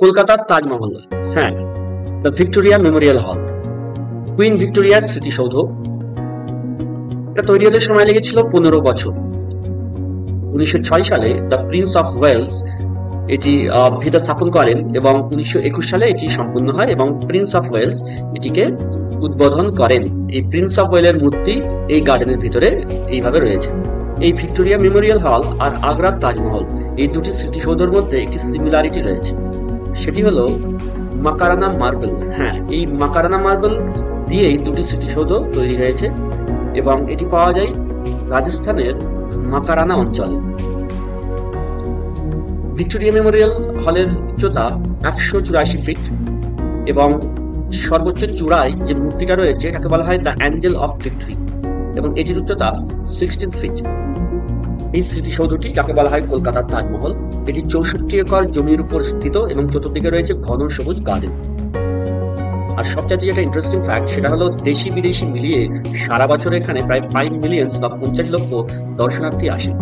কলকাতার তাজমহল। হ্যাঁ, the Victoria Memorial হল, কুইন ভিক্টোরিয়ার স্মৃতিসৌধ। এটা তৈরি হতে সময় লেগেছিল 15 বছর। 1906 সালে দ্য প্রিন্স অফ ওয়েলস এটি ভিটা স্থাপন করেন এবং 1921 সালে এটি সম্পূর্ণ হয় এবং প্রিন্স অফ ওয়েলস এটিকে উদ্বোধন করেন। এই প্রিন্স অফ ওয়েলের মূর্তি এই গার্ডেনের ভিতরে এইভাবে রয়েছে। এই ভিক্টোরিয়া মেমোরিয়াল হল আর আগ্রার তাজমহল, এই দুটি স্মৃতিসৌধের মধ্যে একটি সিমিলারিটি রয়েছে, সেটি হলো মাকারানা মার্বেল। হ্যাঁ, এই মাকারানা মার্বেল দিয়েই দুটি স্মৃতিসৌধ তৈরি হয়েছে এবং এটি পাওয়া যায় রাজস্থানের মাকারানা অঞ্চলে। ভিক্টোরিয়া মেমোরিয়াল হলের উচ্চতা 184 ফিট এবং সর্বোচ্চ চূড়ায় যে মূর্তিটা রয়েছে এটাকে বলা হয় দ্য অ্যাঞ্জেল অফ ভিক্টরি এবং এটির উচ্চতা 16 ফিট। এই স্মৃতিসৌধটি যাকে বলা হয় কলকাতার তাজমহল, এটি 64 একর জমির উপর স্থিত এবং চতুর্দিকে রয়েছে ঘন সবুজ গার্ডেন। আর সবচেয়ে যেটা ইন্টারেস্টিং ফ্যাক্ট সেটা হলো দেশি বিদেশি মিলিয়ে সারা বছর এখানে প্রায় 5 মিলিয়ন বা 50 লক্ষ দর্শনার্থী আসে।